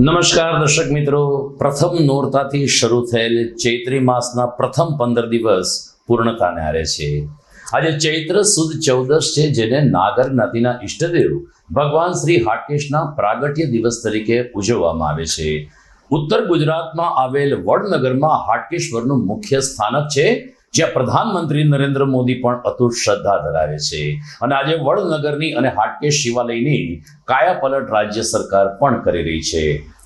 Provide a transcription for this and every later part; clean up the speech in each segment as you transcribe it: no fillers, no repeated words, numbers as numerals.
નમસ્કાર દર્શક મિત્રો, પ્રથમ નોરતાથી શરૂ થયેલ ચૈત્રી માસના પ્રથમ 15 દિવસ પૂર્ણતાને આરે છે. આજે ચૈત્ર સુદ 14 છે, જેને નાગર જ્ઞાતિના ઈષ્ટદેવ ભગવાન શ્રી હાટકેશના પ્રાગટ્ય દિવસ તરીકે ઉજવવામાં આવે છે. ઉત્તર ગુજરાતમાં આવેલ વડનગરમાં હાટકેશ્વરનું મુખ્ય સ્થાનક છે, જ્યાં પ્રધાનમંત્રી નરેન્દ્ર મોદી પણ અતૂટ શ્રદ્ધા ધરાવે છે. અને આજે વડનગરની અને હાટકેશ શિવાલયની કાયાપલટ રાજ્ય સરકાર પણ કરી રહી છે.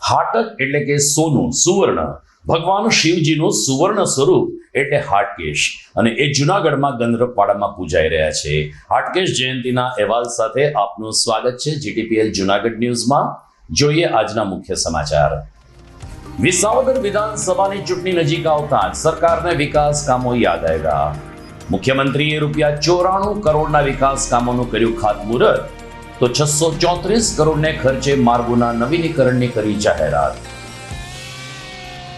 હાટક એટલે કે સોનું, સુવર્ણ. ભગવાન શિવજીનું સુવર્ણ સ્વરૂપ એટલે હાટકેશ, અને એ જૂનાગઢમાં ગંધર્વપાડામાં પૂજાઈ રહ્યા છે. હાટકેશ જયંતિના અહેવાલ સાથે આપનું સ્વાગત છે જીટીપીએલ જૂનાગઢ ન્યૂઝમાં. જોઈએ આજના મુખ્ય સમાચાર. વિસાવદર વિધાનસભાની ચૂંટણી નજીક આવતા જ સરકારને વિકાસ કામો યાદ આવ્યા. મુખ્યમંત્રીએ ₹94 કરોડના વિકાસ કામોનું કર્યું ખાતમુહૂર્ત, તો 634 કરોડને ખર્ચે માર્ગોના નવીનીકરણની કરી જાહેરાત.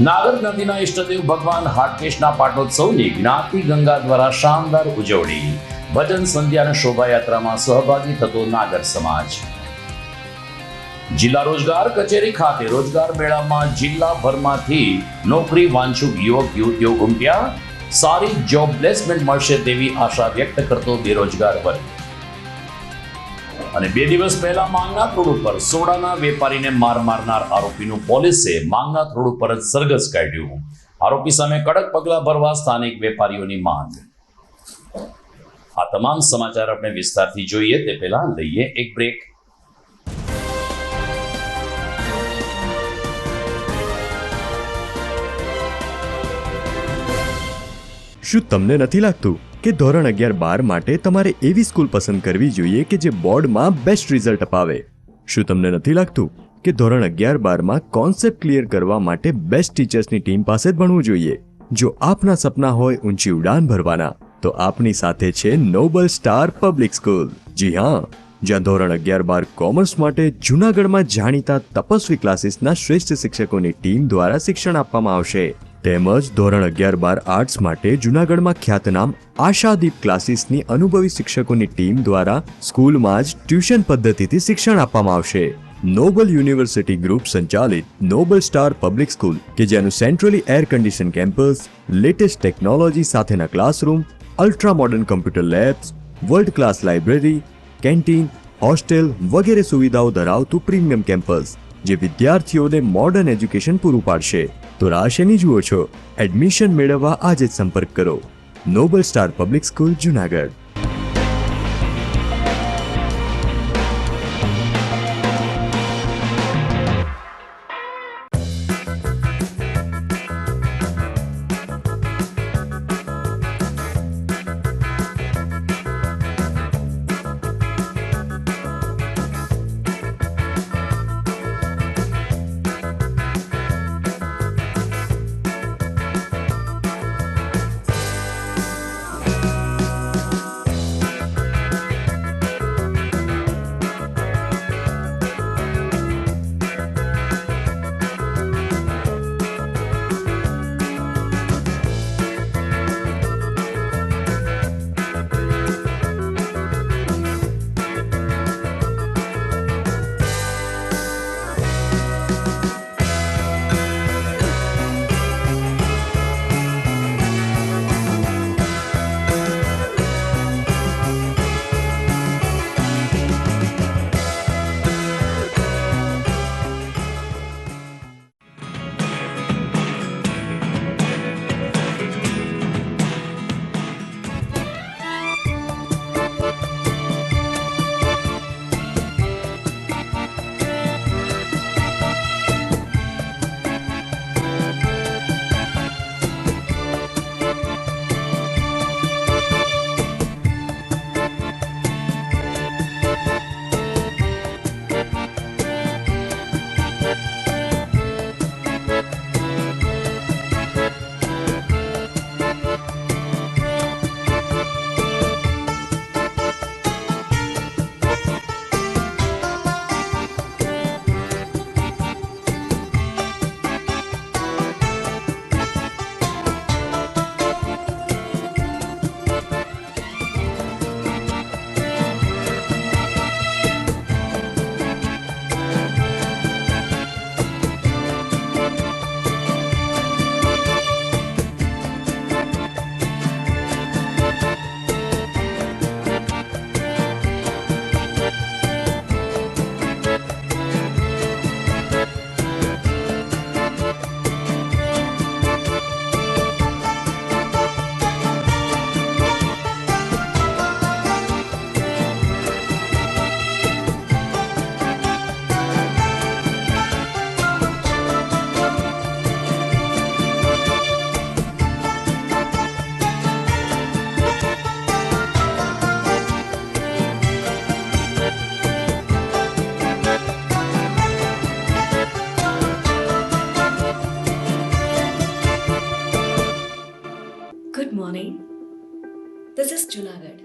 નાગર જ્ઞાતિના ઈષ્ટદેવ ભગવાન હાટકેશના પાટોત્સવની જ્ઞાતિ ગંગા દ્વારા શાનદાર ઉજવણી. ભજન સંધ્યા અને શોભાયાત્રામાં સહભાગી થતો નાગર સમાજ. જિલ્લા રોજગાર કચેરી ખાતે રોજગાર મેળામાં જિલ્લાભરમાંથી નોકરી વાંછુક યુવક યુવતીઓ ઉમટ્યા. સારી જોબ પ્લેસમેન્ટ મળશે તેવી આશા વ્યક્ત કરતો બેરોજગાર વર્ગ. અને 2 દિવસ પહેલા માંગનાથ રોડ ઉપર સોડાના વેપારીને માર મારનાર આરોપીનું પોલીસે માંગનાથ રોડ ઉપર જ સરઘસ કાઢ્યું. આરોપી સામે કડક પગલાં ભરવા સ્થાનિક વેપારીઓની માંગ. આ તમામ સમાચાર આપણે વિસ્તારથી જોઈએ તે પહેલા લઈએ એક બ્રેક. શું તમને નથી લાગતું કે ધોરણ 11-12 માટે તમારે એવી સ્કૂલ પસંદ કરવી જોઈએ કે જે બોર્ડમાં બેસ્ટ રિઝલ્ટ અપાવે? શું તમને નથી લાગતું કે ધોરણ 11-12માં કોન્સેપ્ટ ક્લિયર કરવા માટે બેસ્ટ ટીચર્સની ટીમ પાસે જ ભણવું જોઈએ? જો આપના સપના હોય ઊંચી ઉડાન ભરવાના, તો આપની સાથે છે નોબલ સ્ટાર પબ્લિક સ્કૂલ. જી હા, જ્યાં ધોરણ 11-12 કોમર્સ માટે જૂનાગઢમાં જાણીતા તપસ્વી ક્લાસીસના શ્રેષ્ઠ શિક્ષકોની ટીમ દ્વારા શિક્ષણ આપવામાં આવશે. તેમજ ધોરણ 11-12 આર્ટ્સ માટે જૂનાગઢમાં ખ્યાતનામ આશાદીપ ક્લાસીસની અનુભવી શિક્ષકોની ટીમ દ્વારા સ્કૂલમાં જ ટ્યુશન પદ્ધતિથી શિક્ષણ આપવામાં આવશે. નોબલ યુનિવર્સિટી ગ્રુપ સંચાલિત નોબલ સ્ટાર પબ્લિક સ્કૂલ, કે જેનું centrally air condition campus, latest technology સાથેના classroom, ultra modern computer labs, world class library, canteen, hostel વગેરે સુવિધાઓ ધરાવતું પ્રીમિયમ કેમ્પસ, જે વિદ્યાર્થીઓને મોડર્ન એજ્યુકેશન પૂરું પાડશે. તો રાહ શેની જુઓ છો? એડમિશન મેળવવા આજે જ સંપર્ક કરો. Noble star public School, Junagadh. Junagadh.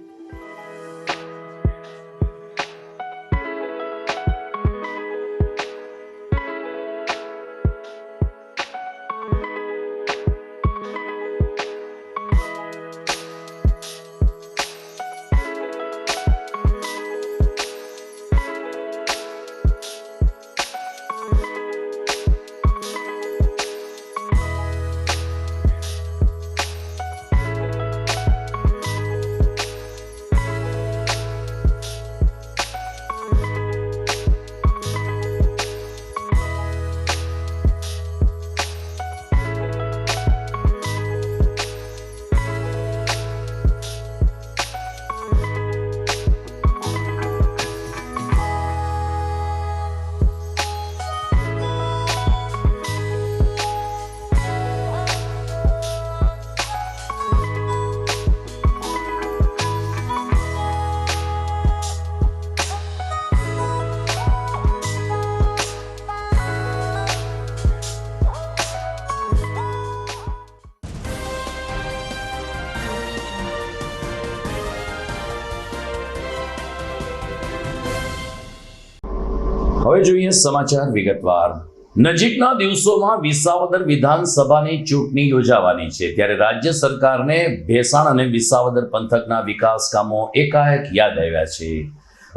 હવે જોઈએ સમાચાર વિગતવાર. નજીકના દિવસોમાં વિસાવદર વિધાનસભાની ચૂંટણી યોજાવાની છે, ત્યારે રાજ્ય સરકારને ભેસાણ અને વિસાવદર પંથકના વિકાસ કામો એકાએક યાદ આવ્યા છે.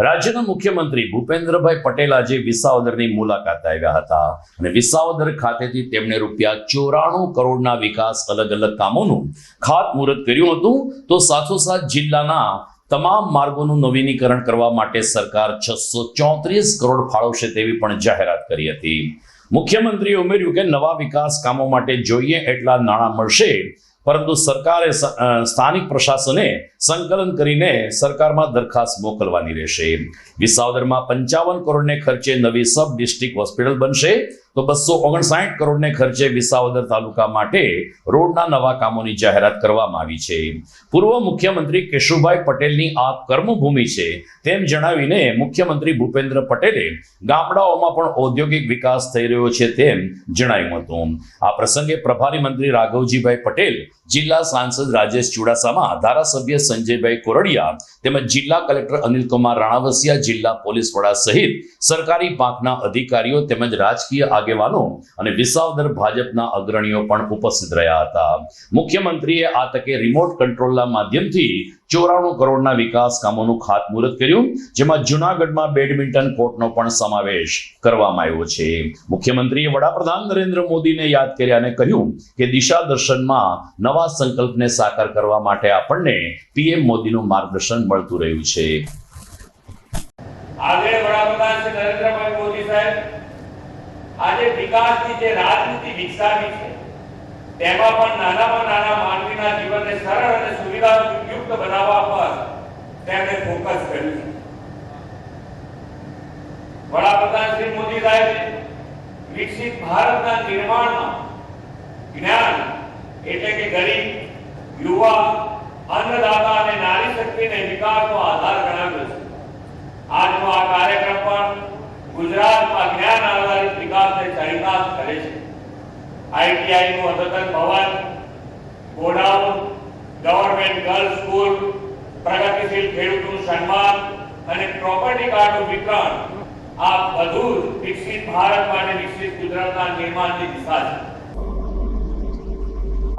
રાજ્યના મુખ્યમંત્રી ભૂપેન્દ્રભાઈ પટેલ આજે વિસાવદરની મુલાકાત આવ્યા હતા અને વિસાવદર ખાતેથી તેમણે ₹94 કરોડના વિકાસ અલગ અલગ કામોનું ખાતમુહૂર્ત કર્યું હતું. તો સાથોસાથ જિલ્લાના તમામ માર્ગોનું નવીનીકરણ કરવા માટે સરકાર 634 કરોડ ફાળવશે તેવી પણ જાહેરાત કરી હતી. મુખ્યમંત્રીએ ઉમેર્યું કે નવા વિકાસ કામો માટે જોઈએ એટલા નાણાં મળશે, પરંતુ સરકારે સ્થાનિક પ્રશાસને સંકલન કરીને સરકારમાં દરખાસ્ત મોકલવાની રહેશે. વિસાવદરમાં 55 કરોડને ખર્ચે નવી સબ ડિસ્ટ્રિક્ટ હોસ્પિટલ બનશે, તો 259 કરોડને ખર્ચે વિસાવદર તાલુકા માટે રોડના નવા કામોની જાહેરાત કરવામાં આવી છે. પૂર્વ મુખ્યમંત્રી કેશુભાઈ પટેલની આ કર્મભૂમિ છે તેમ જણાવીને મુખ્યમંત્રી ભૂપેન્દ્ર પટેલે ગામડાઓમાં પણ ઔદ્યોગિક વિકાસ થઈ રહ્યો છે તેમ જણાવ્યું હતું. આ પ્રસંગે પ્રભારી મંત્રી રાઘવજીભાઈ પટેલ, જિલ્લા સાંસદ રાજેશ ચુડાસમા, ધારાસભ્ય સંજયભાઈ કોરડિયા તેમજ જિલ્લા કલેક્ટર અનિલકુમાર રાણાવસિયા, જિલ્લા પોલીસ વડા સહિત સરકારી પાંખના અધિકારીઓ તેમજ રાજકીય આગેવાનો અને વિસાવદર ભાજપના અગ્રણીઓ પણ ઉપસ્થિત રહ્યા હતા. મુખ્યમંત્રીએ આ તકે રિમોટ કંટ્રોલના માધ્યમથી 94 કરોડના વિકાસ કામોનું ખાતમુહૂર્ત કર્યું, જેમાં જૂનાગઢમાં બેડમિન્ટન કોર્ટનો પણ સમાવેશ કરવામાં આવ્યો છે. મુખ્યમંત્રીએ વડાપ્રધાન નરેન્દ્ર મોદીને યાદ કર્યા અને કહ્યું કે દિશા દર્શનમાં નવા સંકલ્પને સાકાર કરવા માટે આપણને પીએમ મોદીનું માર્ગદર્શન મળતું રહ્યું છે. આજે વડાપ્રધાન શ્રી નરેન્દ્રભાઈ મોદી સાહેબ આજે વિકાસની જે રાજનીતિ વિકસાવી છે તેમાં પણ નાનામાં નાના માનવીના જીવનને સરળ અને સુવિધાયુક્ત બનાવવા પર તેમણે ફોકસ કર્યું છે. વડાપ્રધાન શ્રી મોદી સાહેબે વિકસિત ભારતના નિર્માણમાં જ્ઞાન એટલે કે ગરીબ, યુવા, અન્નદાતા અને નારી શક્તિને વિકાસનો આધાર ગણાવ્યો છે. આજનો આ કાર્યક્રમ પણ ગુજરાતમાં જ્ઞાન આધારિત વિકાસને ચરિતાર્થ કરે છે. ITI નું અદ્યતન ભવન, ગોડાઉન, ગવર્મેન્ટ ગર્લ્સ સ્કૂલ, પ્રગતિશીલ ખેડૂતનું સન્માન અને પ્રોપર્ટી કાર્ડનું વિતરણ, આ બધું જ વિકસિત ભારત માટે વિકસિત ગુજરાતના નિર્માણની દિશા છે.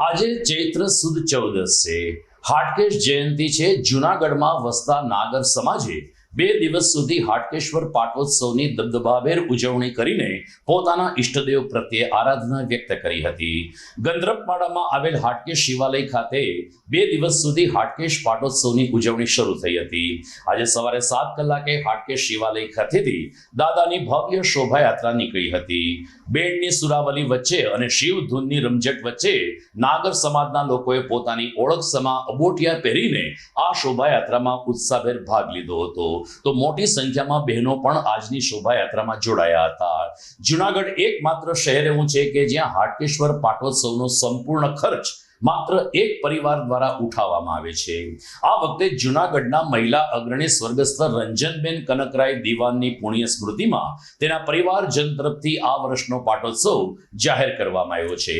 આજે ચૈત્ર સુદ 14 છે. હાટકેશ જયંતિ છે. જૂનાગઢમાં વસતા નાગર સમાજે 2 દિવસ સુધી હાટકેશ્વર પાટોત્સવની દબદબાભેર ઉજવણી કરીને પોતાના ઈષ્ટદેવ પ્રત્યે આરાધના વ્યક્ત કરી હતી. ગંધર્પવાડામાં આવેલ હાટકેશ શિવાલય ખાતે 2 દિવસ સુધી હાટકેશ પાટોત્સવની ઉજવણી શરૂ થઈ હતી. આજે સવારે 7 કલાકે હાટકેશ શિવાલય ખાતેથી દાદાની ભવ્ય શોભાયાત્રા નીકળી હતી. બેન્ડની સુરાવલી વચ્ચે અને શિવ ધૂનની રમઝટ વચ્ચે નાગર સમાજના લોકોએ પોતાની ઓળખ સમા અબોટિયા પહેરીને આ શોભાયાત્રામાં ઉત્સાહભેર ભાગ લીધો હતો. તો મોટી સંખ્યામાં બહેનો પણ આજની શોભાયાત્રામાં જોડાયા હતા. જૂનાગઢ એકમાત્ર શહેર એવું છે કે જ્યાં હાટકેશ્વર પાટોત્સવનો સંપૂર્ણ ખર્ચ માત્ર એક પરિવાર દ્વારા ઉઠાવવામાં આવે છે. આ વખતે જૂનાગઢના મહિલા અગ્રણી સ્વર્ગસ્થ રંજનબેન કનકરાય દિવાનની પુણ્ય સ્મૃતિમાં તેના પરિવારજન તરફથી આ વર્ષનો પાટોત્સવ જાહેર કરવામાં આવ્યો છે.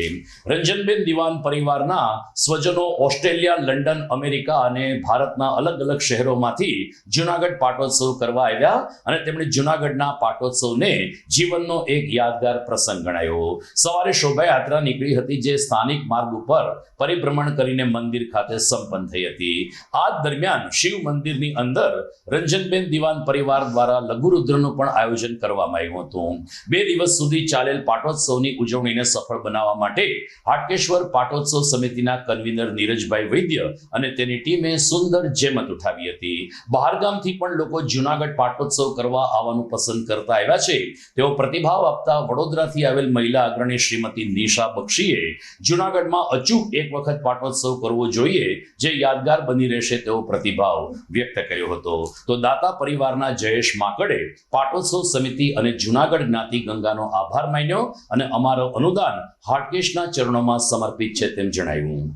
રંજનબેન દિવાન પરિવારના સ્વજનો ઓસ્ટ્રેલિયા, લંડન, અમેરિકા અને ભારતના અલગ અલગ શહેરોમાંથી જૂનાગઢ પાટોત્સવ કરવા આવ્યા અને તેમણે જૂનાગઢના પાટોત્સવને જીવનનો એક યાદગાર પ્રસંગ ગણાયો. સવારે શોભાયાત્રા નીકળી હતી, જે સ્થાનિક માર્ગ ઉપર પરિભ્રમણ કરીને મંદિર ખાતે સંપન્ન થઈ હતી. આ દરમિયાન શિવ મંદિરની અંદર રંજનબેન દિવાન પરિવાર દ્વારા લઘુરુદ્રનું પણ આયોજન કરવામાં આવ્યું હતું. 2 દિવસ સુધી ચાલેલ પાટોત્સવની ઉજવણીને સફળ બનાવવા માટે હાટકેશ્વર પાટોત્સવ સમિતિના કન્વીનર નીરજભાઈ વૈદ્ય અને તેની ટીમે સુંદર જેમત ઉઠાવી હતી. બહારગામથી પણ લોકો જૂનાગઢ પાટોત્સવ કરવા આવવાનું પસંદ કરતા આવ્યા છે. તેઓ પ્રતિભાવ આપતા વડોદરાથી આવેલ મહિલા અગ્રણી શ્રીમતી નિશા બક્ષીએ જૂનાગઢમાં અચૂક એક વખત પાટોત્સવ કરવો જોઈએ, જે યાદગાર બની રહેશે તેવો પ્રતિભાવ વ્યક્ત કર્યો હતો. તો દાતા પરિવારના જયેશ માકડે પાટોત્સવ સમિતિ અને જૂનાગઢ જ્ઞાતિ ગંગાનો આભાર માન્યો અને અમારો અનુદાન હાટકેશના ચરણોમાં સમર્પિત છે તેમ જણાવ્યું.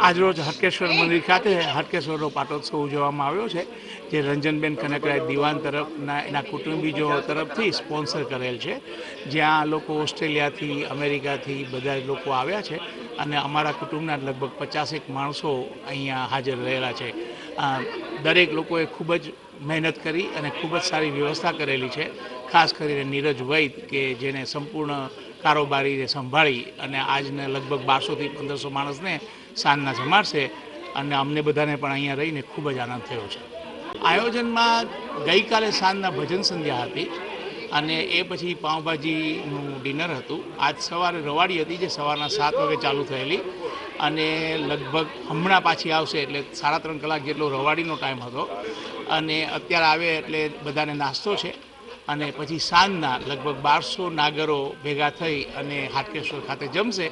આજરોજ હાટકેશ્વર મંદિર ખાતે હાટકેશ્વરનો પાટોત્સવ ઉજવવામાં આવ્યો છે, જે રંજનબેન કનકરાય દિવાન તરફના એના કુટુંબીજો તરફથી સ્પોન્સર કરેલ છે. જ્યાં લોકો ઓસ્ટ્રેલિયાથી, અમેરિકાથી બધા લોકો આવ્યા છે અને અમારા કુટુંબના લગભગ 50 માણસો અહીંયા હાજર રહેલા છે. દરેક લોકોએ ખૂબ જ મહેનત કરી અને ખૂબ જ સારી વ્યવસ્થા કરેલી છે. ખાસ કરીને નીરજ વૈદ કે જેને સંપૂર્ણ કારોબારીને સંભાળી અને આજને લગભગ 1200થી 1500 માણસને સાંજના જમાડશે અને અમને બધાને પણ અહીંયા રહીને ખૂબ જ આનંદ થયો છે. આયોજનમાં ગઈકાલે સાંજના ભજન સંધ્યા હતી અને એ પછી પાઉંભાજીનું ડિનર હતું. આજ સવારે રવાડી હતી, જે સવારના 7 વાગે ચાલુ થયેલી અને લગભગ હમણાં પાછી આવશે, એટલે 3.5 કલાક જેટલો રવાડીનો ટાઈમ હતો અને અત્યારે આવે એટલે બધાને નાસ્તો છે અને પછી સાંજના લગભગ 1200 નાગરો ભેગા થઈ અને હાટકેશ્વર ખાતે જમશે.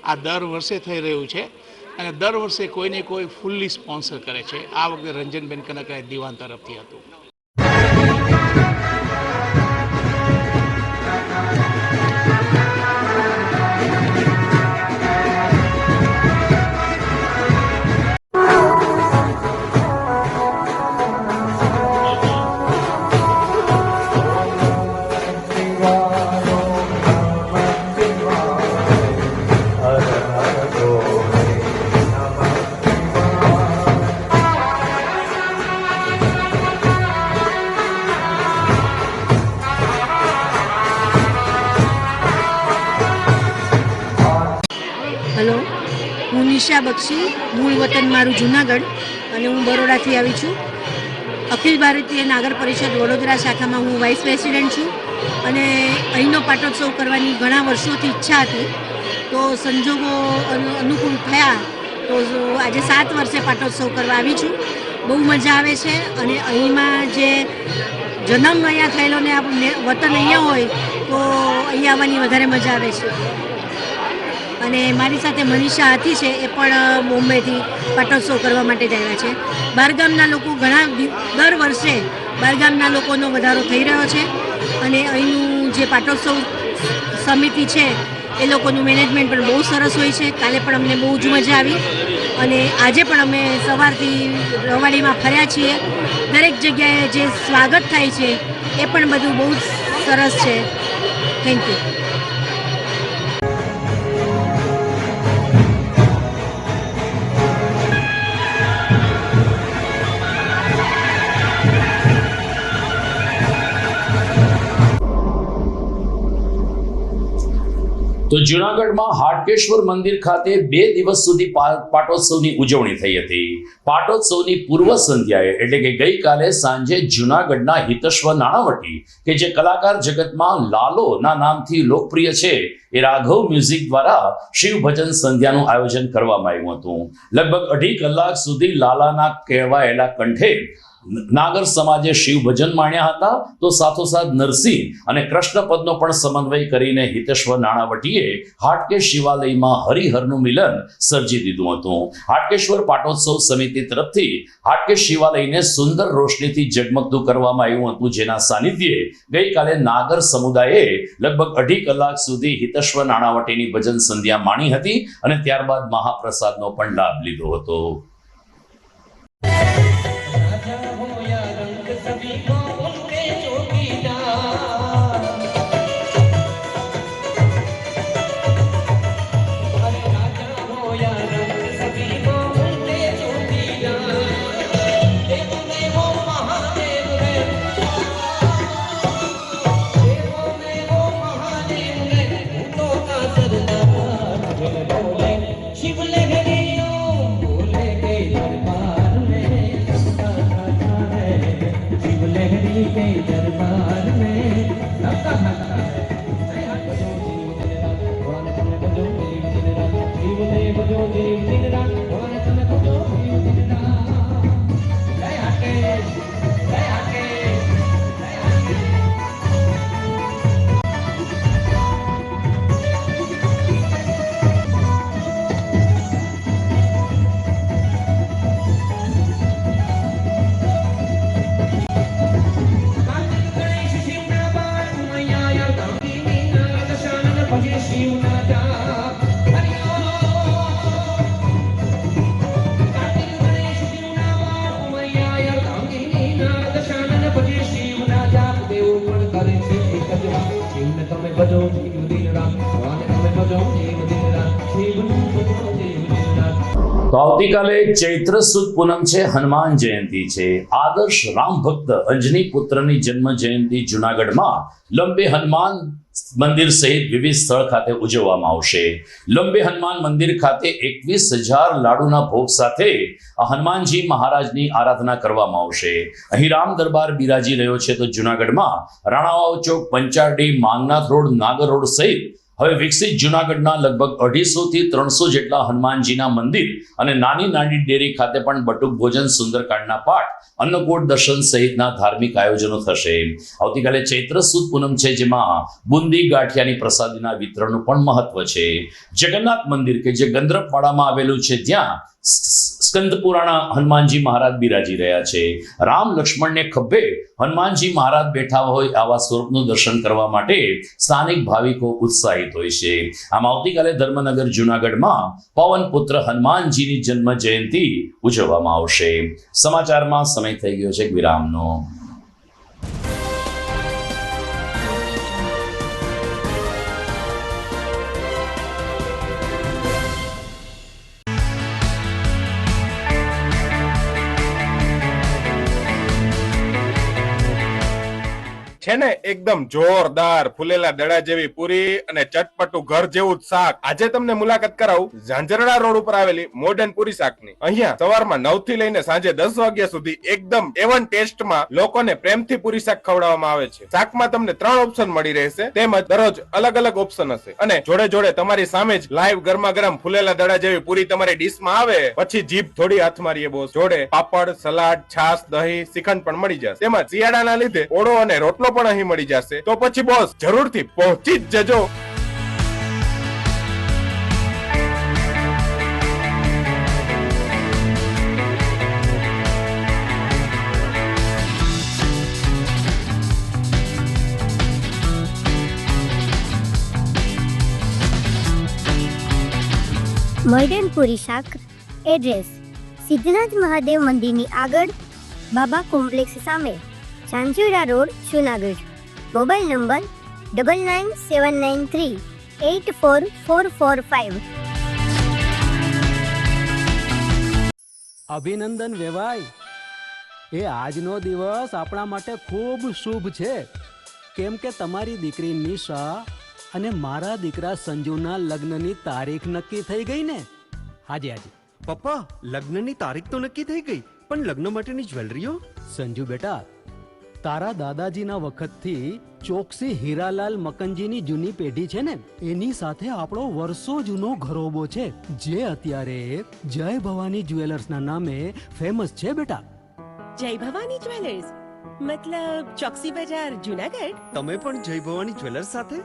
આ દર વર્ષે થઈ રહ્યું છે અને દર વર્ષે કોઈને કોઈ ફૂલ્લી સ્પોન્સર કરે છે. આ વખતે રંજનબેન કનકરાય દિવાન તરફથી હતું. હલો, હું નિશા બક્ષી, મૂળ વતન મારું જૂનાગઢ અને હું બરોડાથી આવી છું. અખિલ ભારતીય નાગર પરિષદ વડોદરા શાખામાં હું વાઇસ પ્રેસિડેન્ટ છું અને અહીંનો પાટોત્સવ કરવાની ઘણા વર્ષોથી ઈચ્છા હતી. તો સંજોગો અનુકૂળ થયા તો આજે 7 વર્ષે પાટોત્સવ કરવા આવી છું. બહુ મજા આવે છે અને અહીંમાં જે જન્મ અહીંયા થયેલો ને વતન અહીંયા હોય તો અહીંયા આવવાની વધારે મજા આવે છે. અને મારી સાથે મનીષા હાથી છે, એ પણ બોમ્બેથી પાટોત્સવ કરવા માટે જ આવ્યા છે. બહારગામના લોકો દર વર્ષે બહારગામના લોકોનો વધારો થઈ રહ્યો છે અને અહીંનું જે પાટોત્સવ સમિતિ છે એ લોકોનું મેનેજમેન્ટ પણ બહુ સરસ હોય છે. કાલે પણ અમને બહુ જ મજા આવી અને આજે પણ અમે સવારથી રવાડીમાં ફર્યા છીએ. દરેક જગ્યાએ જે સ્વાગત થાય છે એ પણ બધું બહુ જ સરસ છે. Thank you. તો જૂનાગઢમાં હાટકેશ્વર મંદિર ખાતે 2 દિવસ સુધી પાટોત્સવની ઉજવણી થઈ હતી. પાટોત્સવની પૂર્વ સંધ્યાએ એટલે કે ગઈકાલે સાંજે જૂનાગઢના હિતશ્વ નાણાવટી કે જે કલાકાર જગતમાં લાલોના નામથી લોકપ્રિય છે એ રાઘવ મ્યુઝિક દ્વારા શિવ ભજન સંધ્યાનું આયોજન કરવામાં આવ્યું હતું. લગભગ 2.5 કલાક સુધી લાલાના કહેવાયેલા કંઠે નાગર સમાજે શિવ ભજન માણ્યા હતા, તો સાથોસાથ નરસિંહ અને કૃષ્ણ પદનો પણ સમન્વય કરીને હિતેશ્વર નાણાવટીએ હાટકેશ શિવાલયમાં હરિહરનું મિલન સર્જી દીધું હતું. હાટકેશ્વર પાટોત્સવ સમિતિ તરફથી હાટકેશ શિવાલયને સુંદર રોશનીથી જગમગતું કરવામાં આવ્યું હતું, જેના સાનિધ્યે ગઈકાલે નાગર સમુદાયે લગભગ 2.5 કલાક સુધી હિતેશ્વર નાણાવટીની ભજન સંધ્યા માણી હતી અને ત્યારબાદ મહાપ્રસાદનો પણ લાભ લીધો હતો. તો આવતીકાલે ચૈત્ર સુદ પૂનમ છે, હનુમાન જયંતિ છે. આદર્શ રામ ભક્ત અંજની પુત્રની જન્મ જયંતિ જુનાગઢમાં લંબે હનુમાન મંદિર સહિત વિવિધ સ્થળ ખાતે ઉજવવામાં આવશે. લંબે હનુમાન મંદિર ખાતે 21,000 લાડુના ભોગ સાથે હનુમાનજી મહારાજની આરાધના કરવામાં આવશે. અહીં રામ દરબાર બિરાજી રહ્યો છે. તો જુનાગઢમાં રાણાવાવ ચોક, પંચારડી, માંગનાથ રોડ, નાગર રોડ સહિત હવે વિકસિત જુનાગઢના લગભગ 250 થી 300 જેટલા હનુમાનજીના મંદિર અને નાની નાની ડેરી ખાતે પણ બટુક ભોજન, સુંદરકાંડના પાઠ, અન્નકૂટ દર્શન સહિતના ધાર્મિક આયોજનો થશે. આવતીકાલે ચૈત્ર સુદ પૂનમ છે, જેમાં બુંદી ગાંઠિયાની પ્રસાદીના વિતરણનું પણ મહત્વ છે. જગન્નાથ મંદિર કે જે ગંદ્રપવાડામાં આવેલું છે, ત્યાં સ્કંદ પુરાણા હનુમાનજી મહારાજ બિરાજી રહ્યા છે. રામ લક્ષ્મણને ખભે હનુમાનજી મહારાજ બેઠા હોય આવા સ્વરૂપનું દર્શન કરવા માટે સ્થાનિક ભાવિકો ઉત્સાહિત હોય છે. આમ આવતીકાલે ધર્મનગર જુનાગઢમાં પવન પુત્ર હનુમાનજીની જન્મ જયંતિ ઉજવવામાં આવશે. સમાચારમાં સમય થઈ ગયો છે વિરામનો. છે ને એકદમ જોરદાર ફૂલેલા દડા જેવી પૂરી અને ચટપટું ઘર જેવું જ શાક. આજે તમને મુલાકાત કરાવું ઝાંઝરડા રોડ ઉપર આવેલી મોડર્ન પૂરી શાકની. અહીંયા સવારમાં 9 થી લઈને સાંજે 10 વાગ્યા સુધી એકદમ એવન ટેસ્ટમાં લોકોને પ્રેમથી પૂરી શાક ખવડાવવામાં આવે છે. શાકમાં તમને 3 ઓપ્શન મળી રહેશે, તેમજ દરરોજ અલગ અલગ ઓપ્શન હશે અને જોડે જોડે તમારી સામે જ લાઈવ ગરમા ગરમ ફૂલેલા દડા જેવી પૂરી તમારી ડીશમાં આવે પછી જીભ થોડી હાથ મારીએ બોસ. જોડે પાપડ, સલાડ, છાશ, દહીં, શ્રીખંડ પણ મળી જશે. તેમજ શિયાળાના લીધે ઓળો અને રોટલો પણ અહીં મળી જશે. તો પછી બોસ જરૂરથી પહોંચી જ જજો. મોડર્ન પૂરી શાક. એડ્રેસ સિદ્ધનાથ મહાદેવ મંદિરની આગળ, બાબા કોમ્પ્લેક્સ સામે, Zanzarda road, Junagadh. Mobile number 9979384445. અભિનંદન વેવાય. એ આજનો દિવસ આપણા માટે ખૂબ શુભ છે, કેમ કે તમારી દીકરી નિશા અને મારા દીકરા સંજુના લગ્નની તારીખ નક્કી થઈ ગઈ ને. હાજી હાજી પપ્પા, લગ્નની તારીખ તો નક્કી થઈ ગઈ, પણ લગ્ન માટેની જ્વેલરીઓ? સંજુ બેટા, તારા દાદાજીના વખતથી ચોકસી હીરાલાલ મકનજીની જૂની પેઢી છે ને, એની સાથે આપણો વર્ષો જૂનો ઘરોબો છે, જે અત્યારે જય ભવાની જ્વેલર્સના નામે ફેમસ છે બેટા. જય ભવાની જ્વેલર્સ, મતલબ ચોકસી બજાર જુનાગઢ. તમે પણ જય ભવાની જ્વેલર્સ સાથે?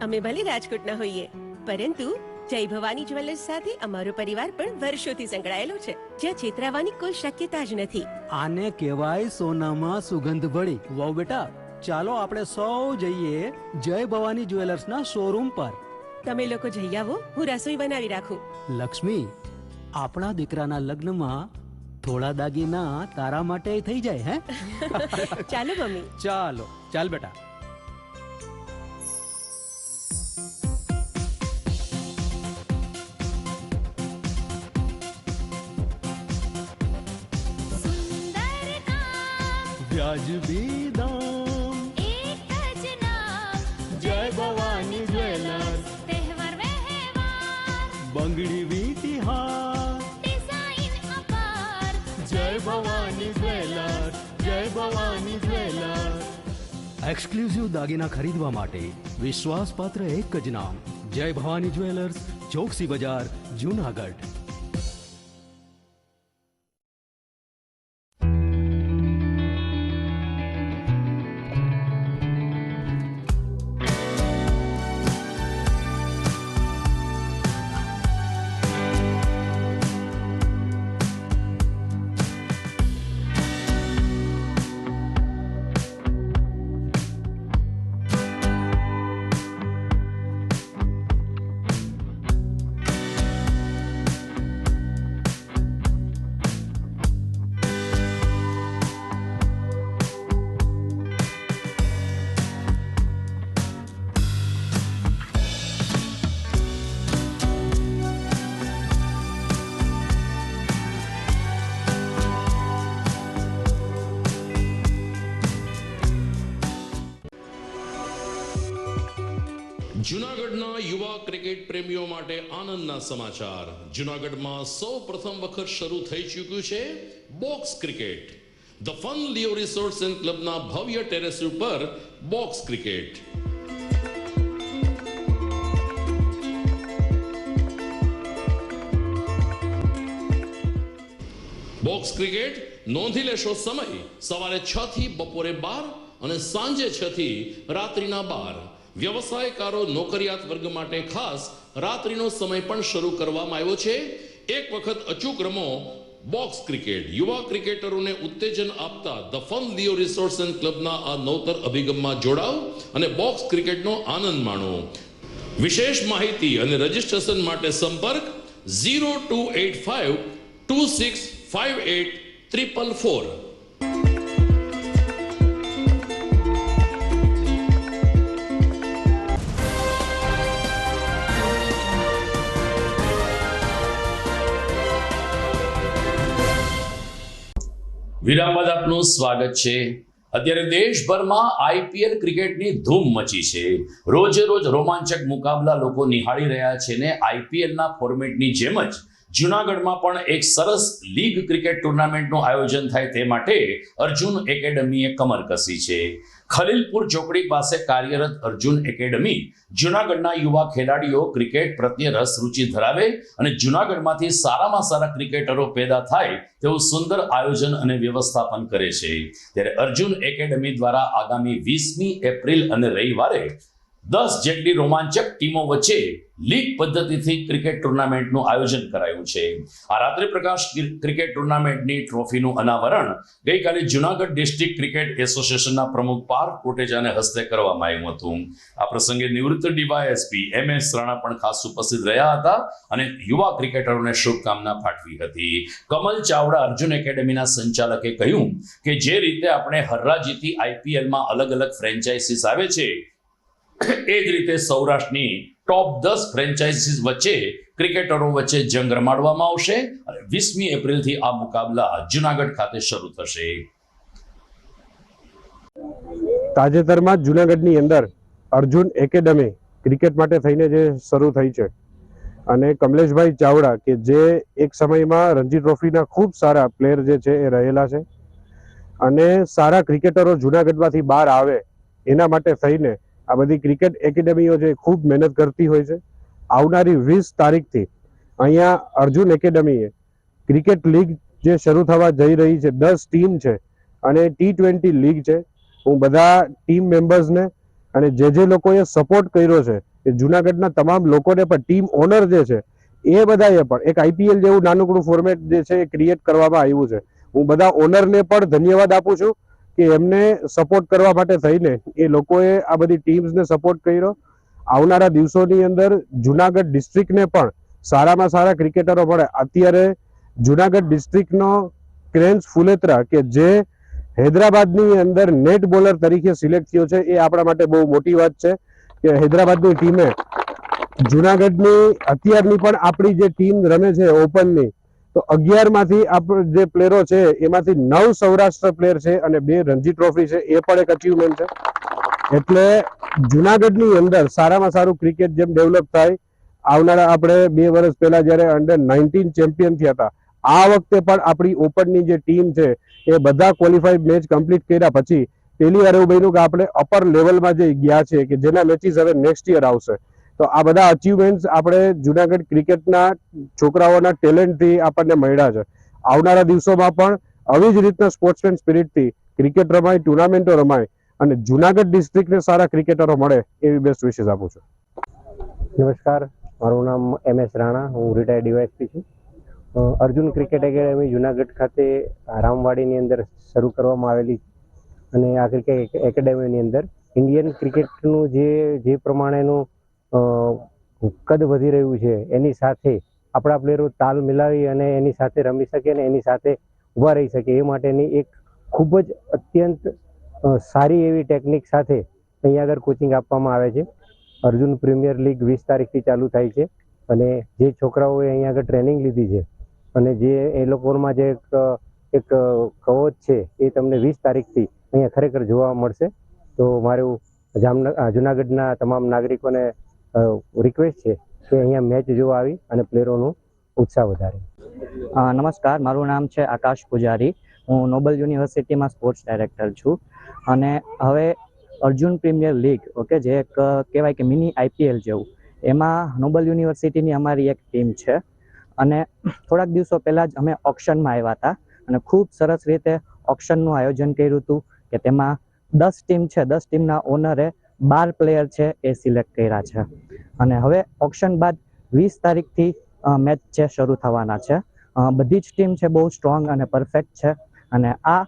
અમે ભલે રાજકોટના હોઈએ, પરંતુ જય ભવાની જ્વેલર્સ સાથે અમારો પરિવાર પણ વર્ષોથી સંકળાયેલો છે, જ્યાં છેતરાવાની કોઈ શક્યતા જ નથી. આને કહેવાય સોનામાં સુગંધ ભળી. વાવ બેટા, ચાલો આપણે સૌ જઈએ જય ભવાની જ્વેલર્સના શોરૂમ પર. તમે લોકો જઈ આવો, હું રસોઈ બનાવી રાખું. લક્ષ્મી, આપણા દીકરાના લગ્નમાં થોડા દાગીના તારા માટે થઈ જાય. હે ચાલો મમ્મી. ચાલો ચાલ બેટા. વ્યાજબી દામ, એક જ નામ, જય ભવાની જ્વેલર્સ. તહેવાર વ્યવહાર, બંગડી વીટી હાર, ડિઝાઇન અપાર, જય ભવાની જ્વેલર્સ, જય ભવાની જ્વેલર્સ. એક્સક્લુઝિવ દાગીના ખરીદવા માટે વિશ્વાસપાત્ર એક જ નામ, જય ભવાની જ્વેલર્સ, ચોકસી બજાર, જુનાગઢ. જૂનાગઢના યુવા ક્રિકેટ પ્રેમીઓ માટે આનંદના સમાચાર. જૂનાગઢમાં સૌ પ્રથમ વખત શરૂ થઈ ચૂક્યું છે box cricket. The fun Leo resorts and ક્લબના ભવ્ય ટેરેસ ઉપર બોક્સ ક્રિકેટ. બોક્સ ક્રિકેટ નોંધી લેશો સમય સવારે 6 થી બપોરે 12 અને સાંજે 6 થી રાત્રિના 12. વ્યવસાયકારો નોકરિયાત વર્ગ માટે ખાસ રાત્રિનો સમય પણ શરૂ કરવામાં આવ્યો છે. એક વખત અચૂક રમો બોક્સ ક્રિકેટ. યુવા ક્રિકેટરોને ઉત્તેજન આપતા the fun Leo resorts and ક્લબના આ નવતર અભિગમમાં જોડાઓ અને બોક્સ ક્રિકેટનો આનંદ માણો. વિશેષ માહિતી અને રજીસ્ટ્રેશન માટે સંપર્ક 0285 2658 444. વિરામ બાદ આપનું સ્વાગત છે. અત્યારે દેશભરમાં આઈપીએલ ક્રિકેટની ધૂમ મચી છે. રોજે રોજ રોમાંચક મુકાબલા લોકો નિહાળી રહ્યા છે ને આઈપીએલના ફોર્મેટની જેમ જ જૂનાગઢમાં પણ એક સરસ લીગ ક્રિકેટ ટુર્નામેન્ટનું આયોજન થાય તે માટે અર્જુન એકેડમીએ કમર કસી છે. ખલીલપુર ચોકડી પાસે કાર્યરત અર્જુન એકેડમી જૂનાગઢના યુવા ખેલાડીઓ ક્રિકેટ પ્રત્યે રસ રુચિ ધરાવે અને જૂનાગઢમાંથી સારામાં સારા ક્રિકેટરો પેદા થાય તેવું સુંદર આયોજન અને વ્યવસ્થાપન કરે છે. ત્યારે અર્જુન એકેડમી દ્વારા આગામી 20મી એપ્રિલ અને રવિવારે 10 જેટલી રોમાંચક ટીમો વચ્ચે લીગ પદ્ધતિથી ક્રિકેટ ટુર્નામેન્ટનું આયોજન કરાયું છે. આ રાત્રે પ્રકાશ ક્રિકેટ ટુર્નામેન્ટની ટ્રોફીનું અનાવરણ ગઈકાલે જૂનાગઢ ડિસ્ટ્રિક્ટ ક્રિકેટ એસોસિએશનના પ્રમુખ પાર્થ કોટેચાને હસ્તે કરવામાં આવ્યું હતું. આ પ્રસંગે નિવૃત્ત ડીવાયએસપી MS રાણા પણ ખાસ ઉપસ્થિત રહ્યા હતા અને યુવા ક્રિકેટરોને શુભકામના પાઠવી હતી. કમલ ચાવડા અર્જુન એકેડમીના સંચાલકે કહ્યું કે જે રીતે આપણે હરરાજીથી આઈપીએલમાં અલગ અલગ ફ્રેન્ચાઇઝીસ આવે છે એ જ રીતે સૌરાષ્ટ્રની ટોપ 10 ફ્રેન્ચાઇઝીસ વચ્ચે ક્રિકેટરો વચ્ચે જંગ રમાડવામાં આવશે અને 20મી એપ્રિલથી આ મુકાબલા જૂનાગઢ ખાતે શરૂ થશે. તાજેતરમાં જૂનાગઢની અંદર અર્જુન એકેડમી ક્રિકેટ માટે થઈને જે શરૂ થઈ છે અને કમલેશભાઈ ચાવડા કે જે એક સમયમાં રણજી ટ્રોફીના ખૂબ સારા પ્લેયર જે છે એ રહેલા છે અને સારા ક્રિકેટરો જૂનાગઢમાંથી બહાર આવે એના માટે થઈને આ બધી ક્રિકેટ એકેડમીઓ જે ખૂબ મહેનત કરતી હોય છે. આવનારી 20 તારીખથી અહીંયા અર્જુન એકેડમીએ ક્રિકેટ લીગ જે શરૂ થવા જઈ રહી છે, 10 ટીમ છે અને T20 લીગ છે. હું બધા ટીમ મેમ્બર્સને અને જે લોકોએ સપોર્ટ કર્યો છે એ જુનાગઢના તમામ લોકોને પણ ટીમ ઓનર જે છે એ બધાએ પણ એક IPL જેવું નાનકડું ફોર્મેટ જે છે એ ક્રિએટ કરવામાં આવ્યું છે. હું બધા ઓનરને પણ ધન્યવાદ આપું છું કે એમને સપોર્ટ કરવા માટે થઈને એ લોકોએ આ બધી ટીમ્સને સપોર્ટ કર્યો. આવનારા દિવસોની અંદર જુનાગઢ ડિસ્ટ્રિક્ટને પણ સારામાં સારા ક્રિકેટરો મળે. અત્યારે જુનાગઢ ડિસ્ટ્રિક્ટનો ક્રેન્સ ફુલેત્રા કે જે હૈદરાબાદની અંદર નેટ બોલર તરીકે સિલેક્ટ થયો છે એ આપણા માટે બહુ મોટી વાત છે કે હૈદરાબાદની ટીમે જુનાગઢની અત્યારની પણ આપણી જે ટીમ રમે છે ઓપનની, તો 11 માંથી જે પ્લેયરો છે એમાંથી 9 સૌરાષ્ટ્ર પ્લેયર છે અને 2 રણજી ટ્રોફી છે, એ પણ એક અચીવમેન્ટ છે. એટલે જુનાગઢની અંદર સારામાં સારું ક્રિકેટ જેમ ડેવલપ થાય, આવનારા આપણે 2 વર્ષ પહેલા જ્યારે અંડર-19 ચેમ્પિયન થયા હતા, આ વખતે પણ આપણી ઓપનની જે ટીમ છે એ બધા ક્વોલિફાઈડ મેચ કમ્પ્લીટ કર્યા પછી પહેલી વાર એવું બન્યું કે આપણે અપર લેવલમાં જે ગયા છે કે જેના મેચીસ હવે નેક્સ્ટ યર આવશે. તો આ બધા અચીવમેન્ટ્સ આપણે જુનાગઢ ક્રિકેટના છોકરાઓના ટેલેન્ટથી આપણને મળ્યા છે. આવનારા દિવસોમાં પણ આવી જ રીતના સ્પોર્ટ્સમેન સ્પિરિટથી ક્રિકેટ રમાય, ટુર્નામેન્ટો રમાય અને જુનાગઢ ડિસ્ટ્રિક્ટને સારા ક્રિકેટરો મળે એવી બેસ્ટ વિશેસ આપું છું. નમસ્કાર, મારું નામ MS રાણા, હું રિટાયર્ડ DYSP છું. અર્જુન ક્રિકેટ એકેડમી જુનાગઢ ખાતે રામવાડીની અંદર શરૂ કરવામાં આવેલી અને આ ક્રિકેટ એકેડમીની અંદર ઇન્ડિયન ક્રિકેટનું જે પ્રમાણેનું કદ વધી રહ્યું છે એની સાથે આપણા પ્લેયરો તાલ મિલાવી અને એની સાથે રમી શકે અને એની સાથે ઊભા રહી શકે એ માટેની એક ખૂબ જ અત્યંત સારી એવી ટેકનિક સાથે અહીંયા આગળ કોચિંગ આપવામાં આવે છે. અર્જુન પ્રીમિયર લીગ 20 તારીખથી ચાલુ થાય છે અને જે છોકરાઓએ અહીંયા આગળ ટ્રેનિંગ લીધી છે અને જે એ લોકોમાં જે એક કવચ છે એ તમને 20 તારીખથી અહીંયા ખરેખર જોવા મળશે. તો મારું જુનાગઢના તમામ નાગરિકોને રિક્વેસ્ટ છે કે અહીંયા મેચ જોવા આવી અને પ્લેયરોનો ઉત્સાહ વધારે. નમસ્કાર, મારું નામ છે આકાશ પૂજારી. હું નોબલ યુનિવર્સિટીમાં સ્પોર્ટ્સ ડાયરેક્ટર છું અને હવે અર્જુન પ્રીમિયર લીગ જે એક કહેવાય કે મિની IPL જેવું, એમાં નોબલ યુનિવર્સિટીની અમારી એક ટીમ છે અને થોડાક દિવસો પહેલાં જ અમે ઓક્શનમાં આવ્યા હતા અને ખૂબ સરસ રીતે ઓક્શનનું આયોજન કર્યું હતું કે તેમાં 10 ટીમ છે, 10 ટીમના ઓનરે 12 પ્લેયર છે એ સિલેક્ટ કર્યા છે અને હવે ઓક્શન બાદ 20 તારીખથી મેચ છે શરૂ થવાના છે. બધી જ ટીમ છે બહુ સ્ટ્રોંગ અને પરફેક્ટ છે અને આ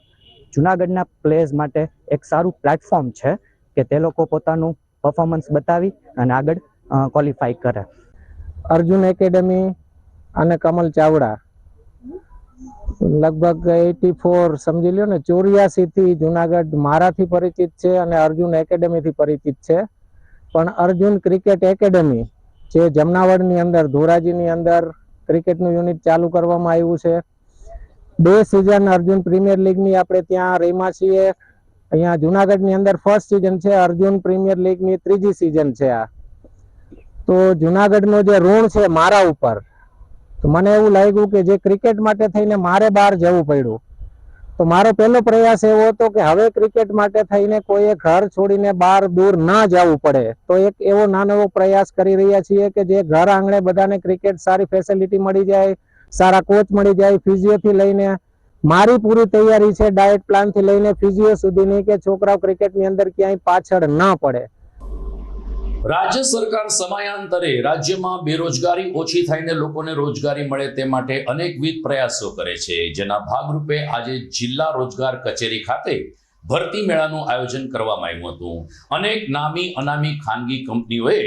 જુનાગઢના પ્લેયર્સ માટે એક સારું પ્લેટફોર્મ છે કે તે લોકો પોતાનું પરફોર્મન્સ બતાવી અને આગળ ક્વોલિફાય કરે. અર્જુન એકેડમી અને કમલ ચાવડા લગભગ 84 સમજી લ્યો ને 84 થી જુનાગઢ મારાથી પરિચિત છે અને અર્જુન એકેડમીથી પરિચિત છે. પણ અર્જુન ક્રિકેટ એકેડમી જે જમનાવડની અંદર ધોરાજીની અંદર ક્રિકેટનું યુનિટ ચાલુ કરવામાં આવ્યું છે. 2 સિઝન અર્જુન પ્રીમિયર લીગની આપણે ત્યાં રમ્યા છીએ. અહીંયા જુનાગઢની અંદર ફર્સ્ટ સિઝન છે, અર્જુન પ્રીમિયર લીગની 3જી સિઝન છે આ. તો જુનાગઢનો જે ઋણ છે મારા ઉપર, તો મને એવું લાગ્યું કે જે ક્રિકેટ માટે થઈને મારે બહાર જવું પડ્યું, તો મારો પહેલો પ્રયાસ એવો હતો કે હવે ક્રિકેટ માટે થઈને કોઈએ ઘર છોડીને બહાર દૂર ના જવું પડે. તો એક એવો નાનો એવો પ્રયાસ કરી રહ્યા છીએ કે જે ઘર આંગણે બધાને ક્રિકેટ સારી ફેસિલિટી મળી જાય, સારા કોચ મળી જાય, ફિઝિયોથી લઈને મારી પૂરી તૈયારી છે, ડાયટ પ્લાનથી લઈને ફિઝિયો સુધીની, કે છોકરાઓ ક્રિકેટની અંદર ક્યાંય પાછળ ના પડે. રાજ્ય સરકાર સમયાંતરે રાજ્યમાં બેરોજગારી ઓછી થઈને લોકોને રોજગારી મળે તે માટે અનેકવિધ પ્રયાસો કરે છે, જેના ભાગરૂપે આજે જિલ્લા રોજગાર કચેરી ખાતે ભરતી મેળાનું આયોજન કરવામાં આવ્યું હતું. અનેક નામી અનામી ખાનગી કંપનીઓએ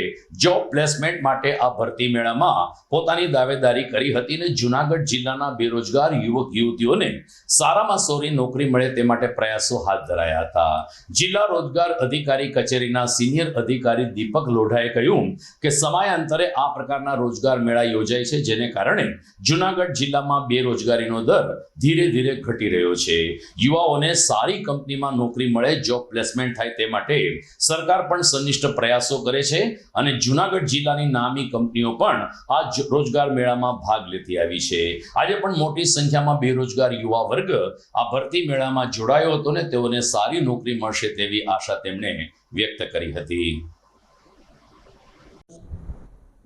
જોબ પ્લેસમેન્ટ માટે આ ભરતી મેળામાં પોતાની દાવેદારી કરી હતી અને જુનાગઢ જિલ્લાના બેરોજગાર યુવક યુવતીઓને સારામાં સારી નોકરી મળે તે માટે પ્રયાસો હાથ ધરાયા હતા. જિલ્લા રોજગાર અધિકારી કચેરીના સિનિયર અધિકારી દીપક લોઢાએ કહ્યું કે સમયાંતરે આ પ્રકારના રોજગાર મેળા યોજાય છે, જેને કારણે જુનાગઢ જિલ્લામાં બેરોજગારીનો દર ધીરે ધીરે ઘટી રહ્યો છે. યુવાઓને સારી કંપનીમાં નોકરી મળે, જોબ પ્લેસમેન્ટ થાય તે માટે સરકાર પણ સંનિષ્ઠ પ્રયાસો કરે છે અને જુનાગઢ જિલ્લાની નામી કંપનીઓ પણ આ રોજગાર મેળામાં ભાગ લેતી આવી છે. આજે પણ મોટી સંખ્યામાં બેરોજગાર યુવા વર્ગ આ ભરતી મેળામાં જોડાયો હતો ને તેઓને સારી નોકરી મળશે તેવી આશા તેમણે વ્યક્ત કરી હતી.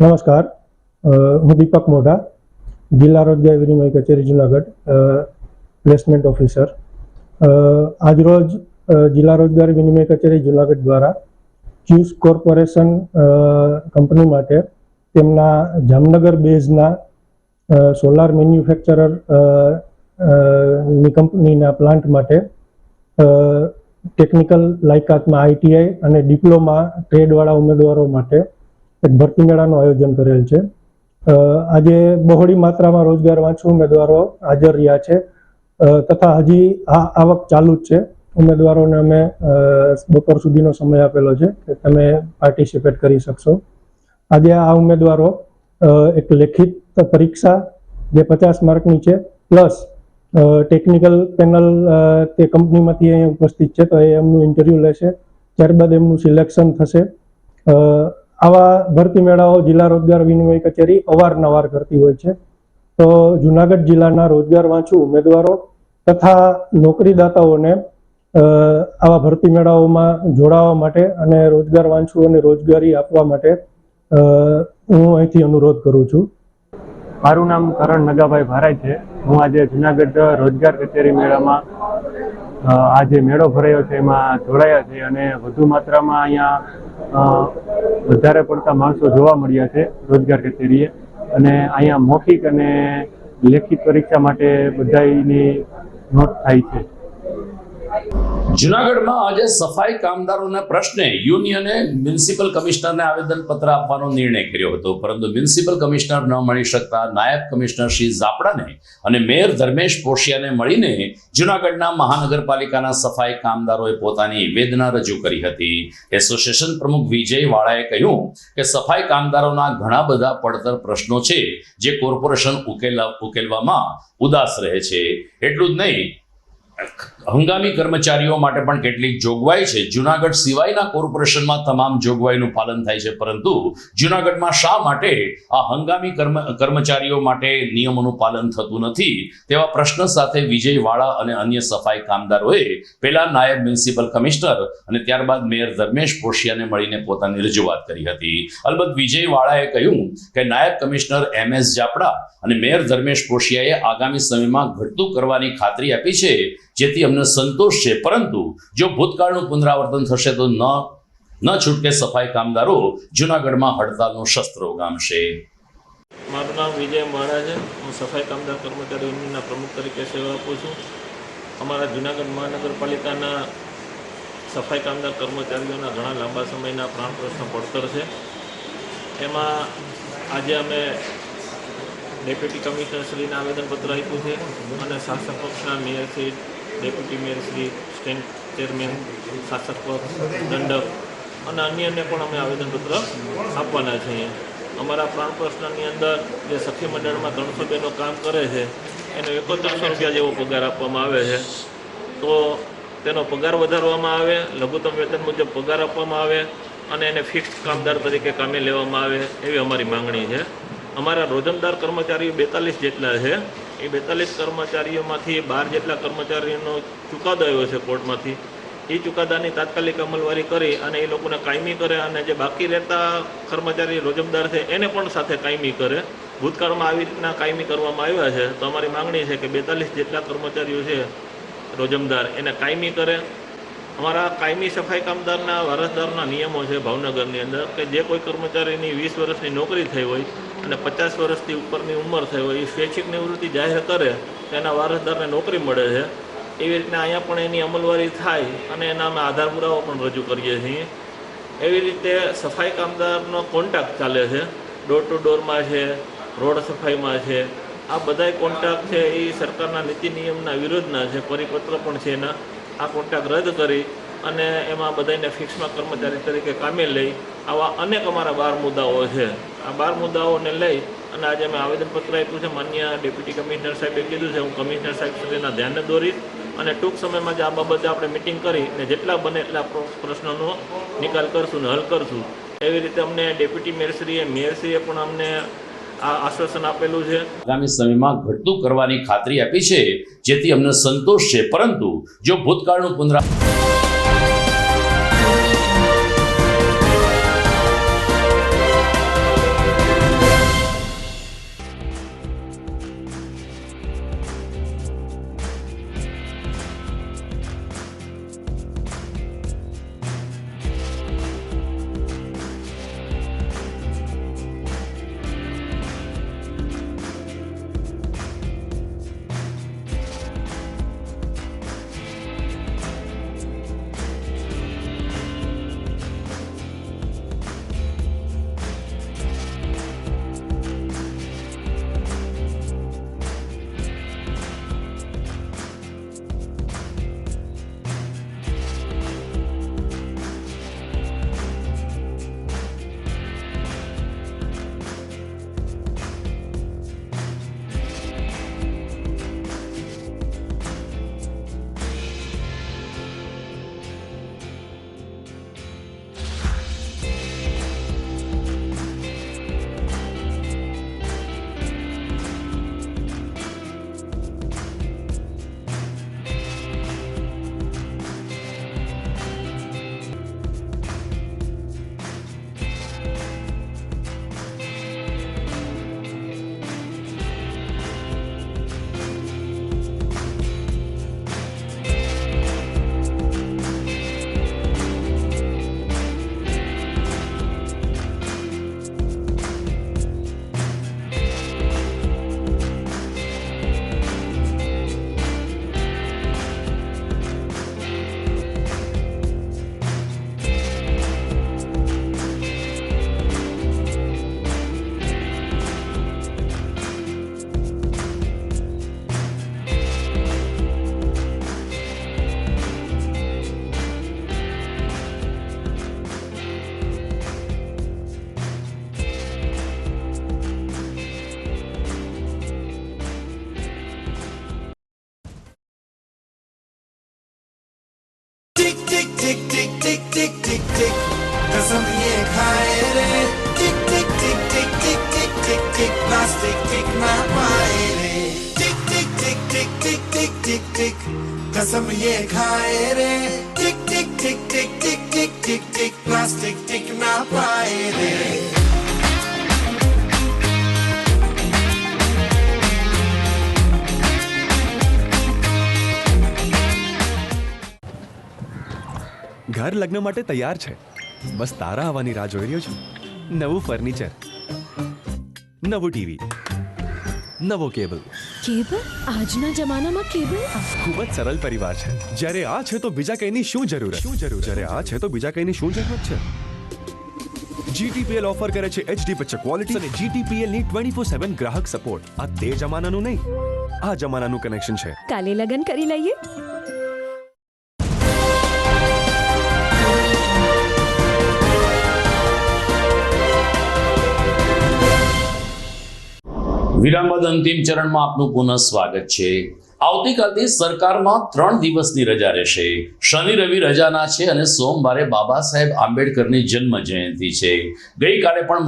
નમસ્કાર, હું દીપક મોઢા, જિલ્લા રોજગાર વિનિમય કચેરી જુનાગઢ, પ્લેસમેન્ટ ઓફિસર. આજરોજ જિલ્લા રોજગાર વિનિમય કચેરી જુનાગઢ દ્વારા ક્યુસ કોર્પોરેશન કંપની માટે તેમના જામનગર બેઝના સોલાર મેન્યુફેક્ચરર ની કંપનીના પ્લાન્ટ માટે ટેકનિકલ લાયકાતમાં આઈટીઆઈ અને ડિપ્લોમા ટ્રેડવાળા ઉમેદવારો માટે એક ભરતી મેળાનું આયોજન કરેલ છે. આજે બહોળી માત્રામાં રોજગાર વાંચુ ઉમેદવારો હાજર રહ્યા છે તથા હજી આ આવક ચાલુ જ છે. ઉમેદવારોને અમે બપોર સુધીનો સમય આપેલો છે કે તમે પાર્ટિસિપેટ કરી શકશો. આજે આ ઉમેદવારો એક લેખિત પરીક્ષા જે 50 માર્કની છે પ્લસ ટેકનિકલ પેનલ તે કંપનીમાંથી અહીંયા ઉપસ્થિત છે તો એ એમનું ઇન્ટરવ્યૂ લેશે, ત્યારબાદ એમનું સિલેક્શન થશે. આવા ભરતી મેળાઓ જિલ્લા રોજગાર વિનિમય કચેરી અવારનવાર કરતી હોય છે. તો જુનાગઢ જિલ્લાના રોજગાર વાંચુ ઉમેદવારો તથા નોકરીદાતાઓને આવા ભરતી મેળાઓમાં જોડાવા માટે અને રોજગાર વાંચુ અને રોજગારી આપવા માટે હું અહીંથી અનુરોધ કરું છું. મારું નામ કરણ નગાભાઈ ભારાઈ છે. હું આજે જુનાગઢ રોજગાર કચેરી મેળામાં આ જે મેળો ભરાયો છે એમાં જોડાયા છે અને વધુ માત્રામાં અહીંયા વધારે પડતા માણસો જોવા મળ્યા છે રોજગાર કચેરીએ. અને અહીંયા મૌખિક અને લેખિત પરીક્ષા માટે બધાની નોંધ થાય છે. જુનાગઢમાં આજે સફાઈ કામદારોના પ્રશ્ને યુનિયને મ્યુનિસિપલ કમિશનરને આવેદનપત્ર આપવાનો નિર્ણય કર્યો હતો, પરંતુ મ્યુનિસિપલ કમિશનર ન મળી શકતા નાયબ કમિશનર શ્રી ઝાપડાને અને મેયર ધર્મેશ પોશિયાને મળીને જુનાગઢના મહાનગરપાલિકાના સફાઈ કામદારોએ પોતાની વેદના રજૂ કરી હતી. એસોસિએશન પ્રમુખ વિજય વાળાએ કહ્યું કે સફાઈ કામદારોના ઘણા બધા પડતર પ્રશ્નો છે જે કોર્પોરેશન ઉકેલવામાં ઉદાસ રહે છે. એટલું જ નહીં, હંગામી કર્મચારીઓ માટે પણ કેટલીક જોગવાઈ છે. જુનાગઢ સિવાયના કોર્પોરેશનમાં તમામ જોગવાઈનું પાલન થાય છે, પરંતુ જુનાગઢમાં શા માટે આ હંગામી કર્મચારીઓ માટે નિયમોનું પાલન થતું નથી તેવા પ્રશ્ન સાથે વિજય વાળા અને અન્ય સફાઈ કામદારોએ પહેલા નાયબ મ્યુનિસિપલ કમિશનર અને ત્યારબાદ મેયર ધર્મેશ પોશિયાને મળીને પોતાની રજૂઆત કરી હતી. અલબત્ત વિજય વાળાએ કહ્યું કે નાયબ કમિશનર MS ઝાપડા અને મેયર ધર્મેશ પોશિયાએ આગામી સમયમાં ઘટતું કરવાની ખાતરી આપી છે, જેથી અમને સંતોષ છે, પરંતુ જો ભૂતકાળનું પુનરાવર્તન થશે તો ન છૂટકે સફાઈ કામદારો જુનાગઢમાં હડતાલનું શસ્ત્ર ઉગામશે. મારું નામ વિજય વાળા છે. હું સફાઈ કામદાર કર્મચારી યુનિયનના પ્રમુખ તરીકે સેવા આપું છું. અમારા જુનાગઢ મહાનગરપાલિકાના સફાઈ કામદાર કર્મચારીઓના ઘણા લાંબા સમયના પ્રાણ પ્રશ્ન પડતર છે. એમાં આજે અમે ડેપ્યુટી કમિશનરશ્રીને આવેદનપત્ર આપ્યું છે અને શાસક પક્ષના મેયરશ્રી, ડેપ્યુટી મેયરશ્રી, સ્ટેન્ડ ચેરમેન, શાસક પક્ષ, દંડક અને અન્યને પણ અમે આવેદનપત્ર આપવાના છીએ. અમારા પ્રાણ પ્રશ્નની અંદર જે સખી મંડળમાં 300 બહેનો કામ કરે છે એને 7100 રૂપિયા જેવો પગાર આપવામાં આવે છે, તો તેનો પગાર વધારવામાં આવે, લઘુત્તમ વેતન મુજબ પગાર આપવામાં આવે અને એને ફિક્સ કામદાર તરીકે કામે લેવામાં આવે એવી અમારી માંગણી છે. અમારા રોજમદાર કર્મચારીઓ 42 જેટલા છે. એ 42 કર્મચારીઓમાંથી 12 જેટલા કર્મચારીઓનો ચુકાદો આવ્યો છે કોર્ટમાંથી. એ ચુકાદાની તાત્કાલિક અમલવારી કરી અને એ લોકોને કાયમી કરે અને જે બાકી રહેતા કર્મચારી રોજમદાર છે એને પણ સાથે કાયમી કરે. ભૂતકાળમાં આવી રીતના કાયમી કરવામાં આવ્યા છે, તો અમારી માંગણી છે કે 42 જેટલા કર્મચારીઓ છે રોજમદાર એને કાયમી કરે. અમારા કાયમી સફાઈ કામદારના વારસદારના નિયમો છે ભાવનગરની અંદર કે જે કોઈ કર્મચારીની 20 વર્ષની નોકરી થઈ હોય અને 50 વર્ષથી ઉપરની ઉંમર થઈ હોય એ સ્વૈચ્છિક નિવૃત્તિ જાહેર કરે તો એના વારસદારને નોકરી મળે છે. એવી રીતના અહીંયા પણ એની અમલવારી થાય અને એના અમે આધાર પુરાવો પણ રજૂ કરીએ છીએ. એવી રીતે સફાઈ કામદારનો કોન્ટ્રાક્ટ ચાલે છે, ડોર ટુ ડોરમાં છે, રોડ સફાઈમાં છે. આ બધાય કોન્ટ્રાક્ટ છે એ સરકારના નીતિ નિયમના વિરોધના છે, પરિપત્ર પણ છે એના. આ કોન્ટ્રાક્ટ રદ કરી અને એમાં બધાને ફિક્સમાં કર્મચારી તરીકે કામે લઈ આવા અનેક અમારા 12 મુદ્દાઓ છે. આ 12 મુદ્દાઓને લઈ અને આજે અમે આવેદનપત્ર આપ્યું છે. માન્ય ડેપ્યુટી કમિશનર સાહેબે કીધું છે હું કમિશનર સાહેબ સુધીના ધ્યાને દોરીશ અને ટૂંક સમયમાં જ આ બાબતે આપણે મિટિંગ કરી અને જેટલા બને એટલા પ્રશ્નોનો નિકાલ કરશું ને હલ કરશું. એવી રીતે અમને ડેપ્યુટી મેયરશ્રીએ પણ અમને આ આશ્વાસન આપેલું છે. આગામી સમયમાં ઘટતું કરવાની ખાતરી આપી છે, જેથી અમને સંતોષ છે, પરંતુ જો ભૂતકાળનું टिक टिक टिक टिक कसम ये खाए रे टिक टिक टिक टिक टिक टिक टिक टिक प्लास्टिक टिक ना पाए रे टिक टिक टिक टिक टिक टिक टिक टिक कसम ये खाए रे टिक टिक टिक टिक टिक टिक टिक टिक प्लास्टिक टिक ना पाए रे ઘર લગ્ન માટે તૈયાર છે, બસ તારા આવવાની રાહ જોઈ રહ્યો છું. નવું ફર્નિચર, નવું ટીવી, નવો કેબલ. કેબલ? આજના જમાનામાં કેબલ? ખૂબ જ સરળ પરિવાર છે. જ્યારે આ છે તો બીજા કઈની શું જરૂરત? જ્યારે આ છે તો બીજા કઈની શું જરૂરત છે? GTPL ઓફર કરે છે HD પિક્ચર ક્વોલિટી અને GTPL ની 24/7 ગ્રાહક સપોર્ટ. આ તે જમાનાનું નહીં, આ જમાનાનું કનેક્શન છે. કાલે લગન કરી લઈએ. વિરામ બાદ અંતિમ ચરણમાં આપનું પુનઃ સ્વાગત છે. આવતીકાલથી સરકારમાં 3 દિવસની રજા રહેશે. શનિ રવિ રજાના છે અને સોમવારે બાબા સાહેબ આંબેડકરની જન્મ જયંતિ છે. ગઈકાલે પણ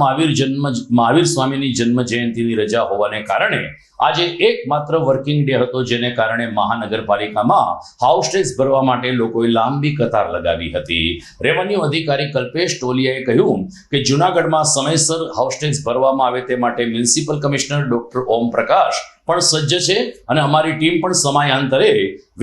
મહાવીર સ્વામીની જન્મ જયંતિની રજા હોવાને કારણે આજે એકમાત્ર વર્કિંગ ડે હતો, જેને કારણે મહાનગરપાલિકામાં હાઉસ ટેક્સ ભરવા માટે લોકોએ લાંબી કતાર લગાવી હતી. રેવન્યુ અધિકારી કલ્પેશ ટોલિયાએ કહ્યું કે જૂનાગઢમાં સમયસર હાઉસ ટેક્સ ભરવામાં આવે તે માટે municipal commissioner doctor Om Prakash પણ સજ્જ છે અને અમારી ટીમ પણ સમયાંતરે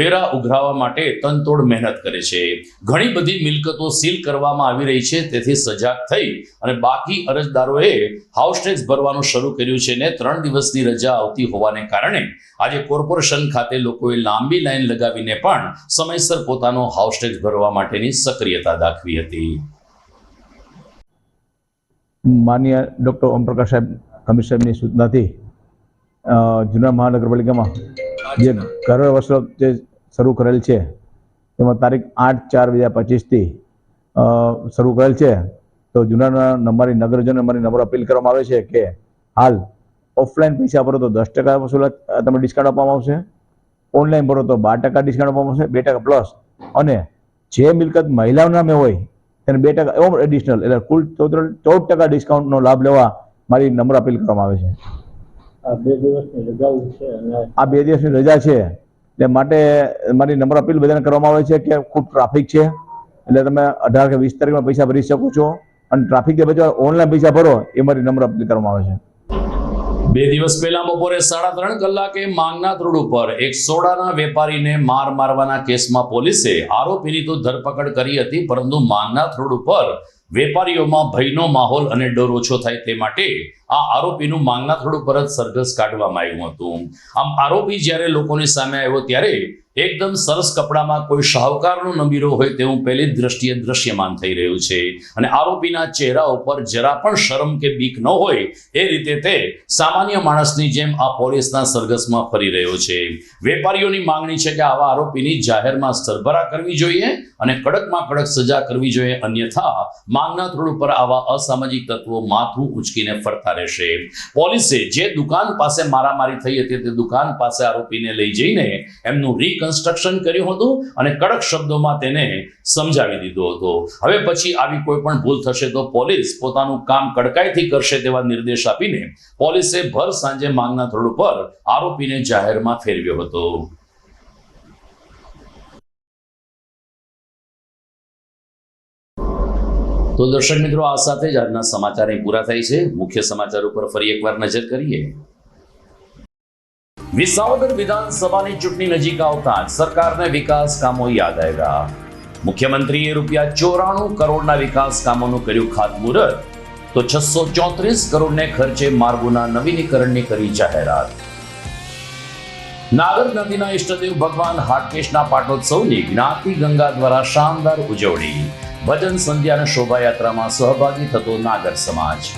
વેરા ઉઘરાવવા માટે તનતોડ મહેનત કરે છે. ઘણી બધી મિલકતો સીલ કરવામાં આવી રહી છે, તેથી સજાગ થઈ અને બાકી અરજદારોએ હાઉસ ટેક્સ ભરવાનું શરૂ કર્યું છે ને 3 દિવસની રજા આવતી હોવાને કારણે આજે કોર્પોરેશન ખાતે લોકોએ લાંબી લાઈન લગાવીને પણ સમયસર પોતાનો હાઉસ ટેક્સ ભરવા માટેની સક્રિયતા દાખવી હતી. માનનીય ડૉક્ટર ઓમપ્રકાશ સાહેબ કમિશનરની સૂચનાથી જૂના મહાનગરપાલિકામાં જે ઘર વસવાટ જે શરૂ કરેલ છે તેમાં તારીખ 8/4/2025થી શરૂ કરેલ છે. તો જૂના અમારી નગરજનો અમારી નમ્ર અપીલ કરવામાં આવે છે કે હાલ ઓફલાઈન પૈસા ભરો તો 10% વસૂલાત તમને ડિસ્કાઉન્ટ આપવામાં આવશે, ઓનલાઈન ભરો તો 12% ડિસ્કાઉન્ટ આપવામાં આવશે, 2% પ્લસ, અને જે મિલકત મહિલાઓના નામે હોય તેને 2% એવો એડિશનલ, એટલે કુલ 14% ડિસ્કાઉન્ટનો લાભ લેવા મારી નમ્ર અપીલ કરવામાં આવે છે. આ 2 દિવસની રજા છે એટલે માટે મારી નમ્ર અપીલ બધાને કરવામાં આવે છે કે ખૂબ ટ્રાફિક છે, એટલે તમે 18 કે 20 તારીખમાં પૈસા ભરી શકો છો, અને ટ્રાફિકથી બચવા ઓનલાઈન પૈસા ભરો એ મારી નમ્ર અપીલ કરવામાં આવે છે. 2 દિવસ પહેલા બપોરે 3.5 કલાકે માંગનાથ રોડ ઉપર એક સોડાના વેપારીને મારવાના કેસમાં પોલીસે આરોપીની તો ધરપકડ કરી હતી, પરંતુ માંગનાથ રોડ ઉપર વેપારીઓમાં ભયનો માહોલ અને ડર ઓછો થાય તે માટે આ આરોપીનું માંગનાથ રોડ ઉપર જ સરઘસ કાઢવામાં આવ્યું હતું. આમ આરોપી જ્યારે લોકોની સામે આવ્યો ત્યારે એકદમ સરસ કપડામાં કોઈ શાહુકારનો નબીરો હોય તેવું પહેલી દ્રષ્ટિએ દ્રશ્યમાન થઈ રહ્યું છે, અને આરોપીના ચહેરા ઉપર જરા પણ શરમ કે બીક ન હોય એ રીતે તે સામાન્ય માણસની જેમ આ પોલીસના સરઘસમાં ફરી રહ્યો છે. વેપારીઓની માંગણી છે કે આવા આરોપીની જાહેરમાં સરભરા કરવી જોઈએ અને કડકમાં કડક સજા કરવી જોઈએ, અન્યથા માંગનાથ રોડ ઉપર આવા અસામાજિક તત્વો માથું ઉંચકીને ફરતા રહેશે. પોલીસે જે દુકાન પાસે મારામારી થઈ હતી તે દુકાન પાસે આરોપીને લઈ જઈને એમનું રિકન્સ્ટ્રક્શન કર્યું હતું અને કડક શબ્દોમાં તેને સમજાવી દીધો હતો. હવે પછી આવી કોઈ પણ ભૂલ થશે તો પોલીસ પોતાનું કામ કડકાઈથી કરશે તેવા નિર્દેશ આપીને પોલીસે ભર સાંજે માંગનાથ રોડ ઉપર આરોપીને જાહેરમાં ફેરવ્યો હતો. તો દર્શક મિત્રો, આ સાથે જ આજના સમાચાર અહીં પૂરા થાય છે. મુખ્ય સમાચાર ઉપર ફરી એકવાર નજર કરીએ. વિસાવદર વિધાનસભાની ચૂંટણી નજીક આવતા જ સરકારને વિકાસ કામો યાદ આવ્યા. મુખ્યમંત્રીએ ₹94 કરોડના વિકાસ કામોનું કર્યું ખાતમુહૂર્ત, તો 634 કરોડને ખર્ચે માર્ગોના નવીનીકરણની કરી જાહેરાત. નાગર નદીના ઇષ્ટદેવ ભગવાન હાટકેશના પાટોત્સવની જ્ઞાતિ ગંગા દ્વારા શાનદાર ઉજવણી. ભજન સંધ્યા અને શોભાયાત્રામાં સહભાગી થતો નાગર સમાજ.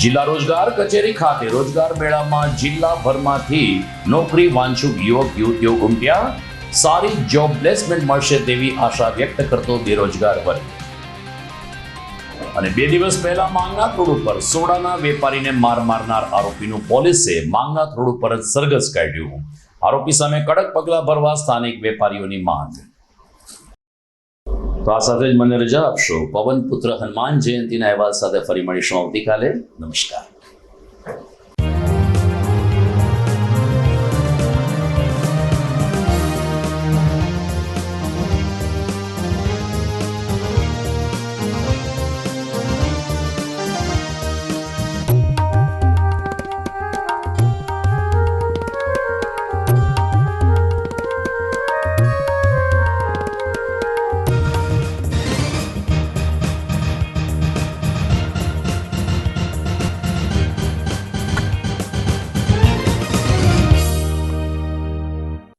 જિલ્લા રોજગાર કચેરી ખાતે રોજગાર મેળામાં જિલ્લાભરમાંથી નોકરી વાંછુક યુવક યુવતીઓ ઉમટ્યા. સારી જોબ પ્લેસમેન્ટ મળશે તેવી આશા વ્યક્ત કરતો બેરોજગાર વર્ગ. અને 2 દિવસ પહેલા માંગનાથ રોડ ઉપર સોડાના વેપારીને મારનાર આરોપીનું પોલીસે માંગનાથ રોડ ઉપર જ સરઘસ કાઢ્યું. આરોપી સામે કડક પગલાં ભરવા સ્થાનિક વેપારીઓની માંગ. તો આ સાથે જ મને રજા આપશો. પવન પુત્ર હનુમાન જયંતિના અહેવાલ સાથે ફરી મળીશું આવતીકાલે. નમસ્કાર.